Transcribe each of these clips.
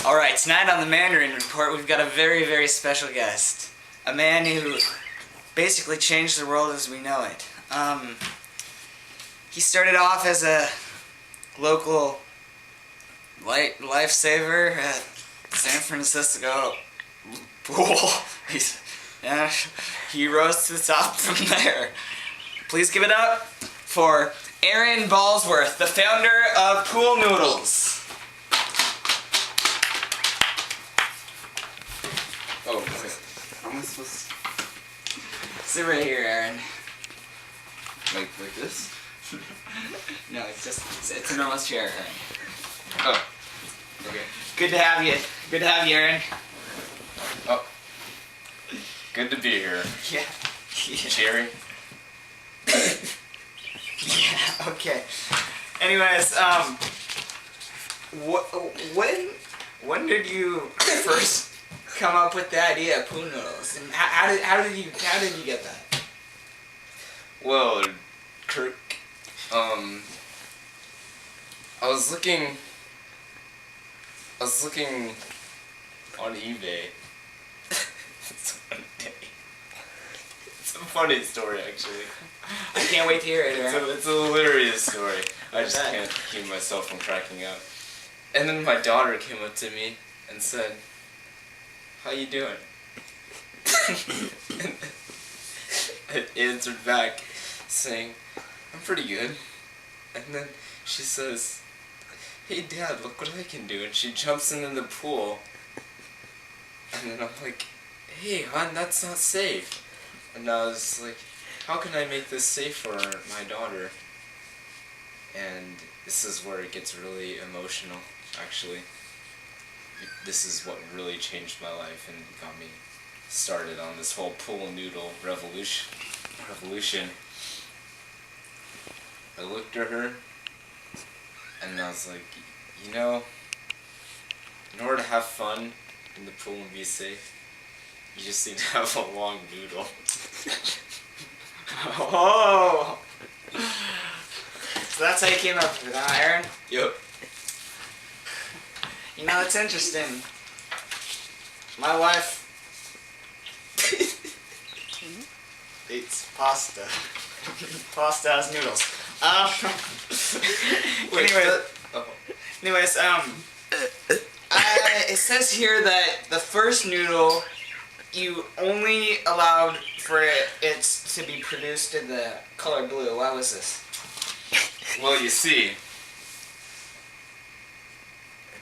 Alright, tonight on the Mandarin Report, we've got a very, very special guest. A man who basically changed the world as we know it. He started off as a local lifesaver at San Francisco pool. He rose to the top from there. Please give it up for Aaron Ballsworth, the founder of Pool Noodles. Oh, wait. How am I supposed to... Sit right here, Aaron. Like this? No, it's a normal chair, Aaron. Oh. Okay. Good to have you. Good to have you, Aaron. Oh. Good to be here. Yeah. Jerry. Yeah, okay. Anyways, when did you first come up with the idea of Pool Noodles? And how did you get that? Well, Kirk, I was looking on eBay. It's a funny story, actually. I can't wait to hear it, Aaron. It's a hilarious story. I just can't keep myself from cracking up. And then my daughter came up to me and said, "How you doing?" And I answered back saying, "I'm pretty good." And then she says, "Hey Dad, look what I can do." And she jumps into the pool. And then I'm like, "Hey hon, that's not safe." And I was like, how can I make this safe for my daughter? And this is where it gets really emotional, actually. This is what really changed my life and got me started on this whole pool noodle revolution. I looked at her and I was like, you know, in order to have fun in the pool and be safe, you just need to have a long noodle. Oh! So that's how you came up with it, huh, Aaron? Yep. You know, it's interesting. My wife eats pasta. Pasta has noodles. Anyways, it says here that the first noodle you only allowed for it to be produced in the color blue. Why was this? Well, you see,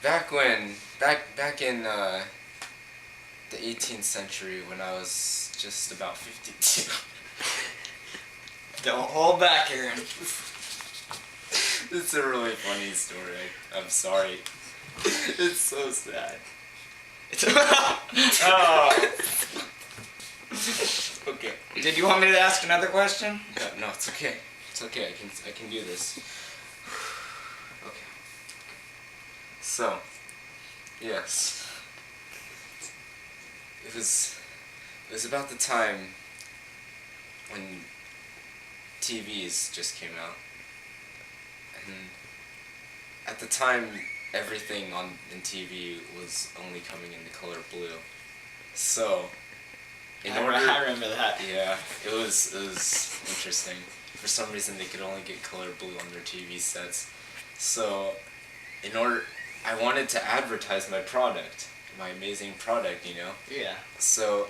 back in the 18th century, when I was just about 52. Don't hold back, Aaron. It's a really funny story. I'm sorry. It's so sad. Oh. Okay. Did you want me to ask another question? No, it's okay. It's okay. I can do this. Okay. So, yes. It was about the time when TVs just came out. And at the time, everything in TV was only coming in the color blue. So, I remember that. Yeah, it was interesting. For some reason, they could only get color blue on their TV sets. So, I wanted to advertise my product, my amazing product, you know? Yeah. So,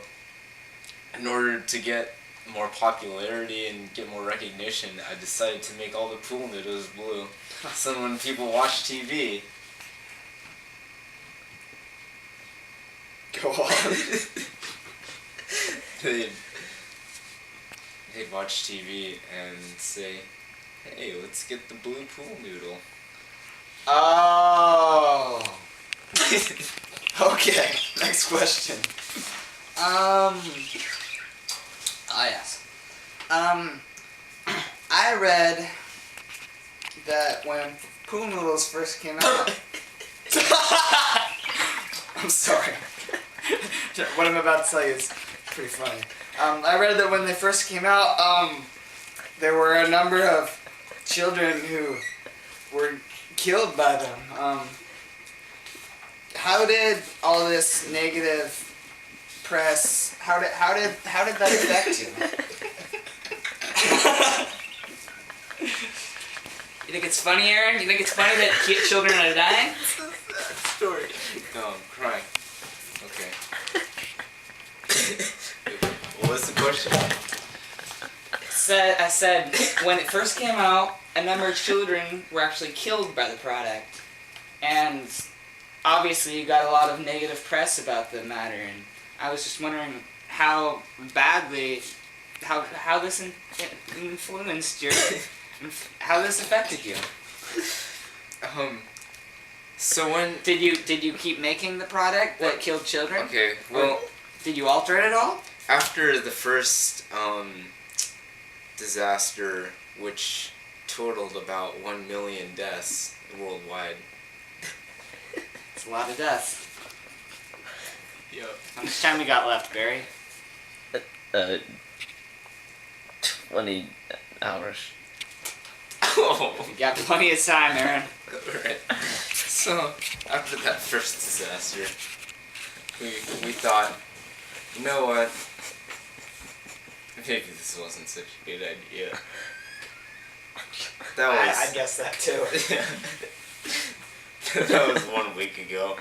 in order to get more popularity and get more recognition, I decided to make all the pool noodles blue. So when people watch TV... Go on. They'd watch TV and say, "Hey, let's get the blue pool noodle." Oh. Okay. Next question. Yes. I read that when Pool Noodles first came out. I'm sorry. What I'm about to tell you is pretty funny. I read that when they first came out, there were a number of children who were killed by them. How how did all this negative press? How did that affect you? You think it's funny, Aaron? You think it's funny that children are dying? Story. No, I'm crying. Okay. What was the question? I said when it first came out, a number of children were actually killed by the product, and obviously you got a lot of negative press about the matter. And I was just wondering how badly, how this influenced your, how this affected you. So when Did you keep making the product that killed children? okay, well, Did you alter it at all? after the first disaster, which totaled about 1 million deaths worldwide. It's a lot of deaths. Yep. How much time we got left, Barry? 20 hours. Oh. You got plenty of time, Aaron. Alright. So, after that first disaster, we thought, you know what? Maybe this wasn't such a good idea. That was. I guess that too. That was 1 week ago.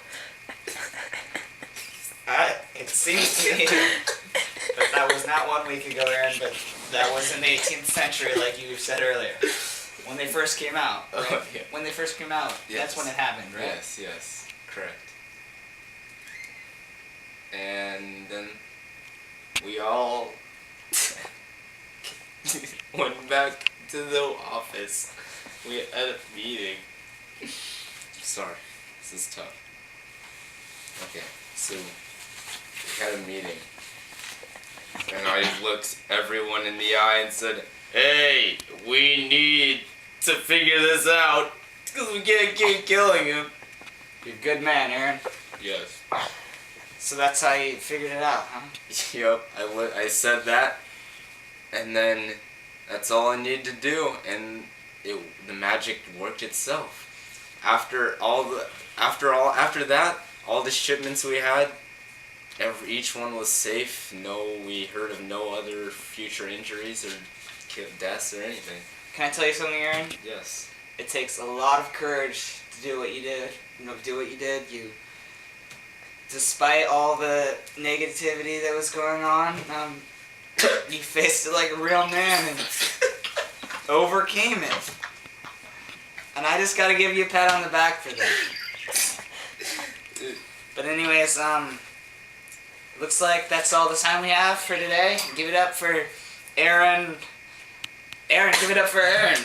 It seems to me that that was not 1 week ago, Aaron, but that was in the 18th century, like you said earlier. When they first came out, right? Oh, yeah. When they first came out, Yes. that's when it happened, right? Yes, correct. And then we all went back to the office. We had a meeting. Sorry, this is tough. Okay, so we had a meeting. And I looked everyone in the eye and said, hey, we need to figure this out. Because we can't keep killing him. You're a good man, Aaron. Yes. So that's how you figured it out, huh? Yep, I said that, and then that's all I needed to do, and the magic worked itself. After that, all the shipments we had, each one was safe. We heard of no other future injuries or deaths or anything. Can I tell you something, Aaron? Yes. It takes a lot of courage to do what you did. You, despite all the negativity that was going on, you faced it like a real man and overcame it. And I just gotta give you a pat on the back for that. But anyways, looks like that's all the time we have for today. Give it up for Aaron. Aaron, give it up for Aaron.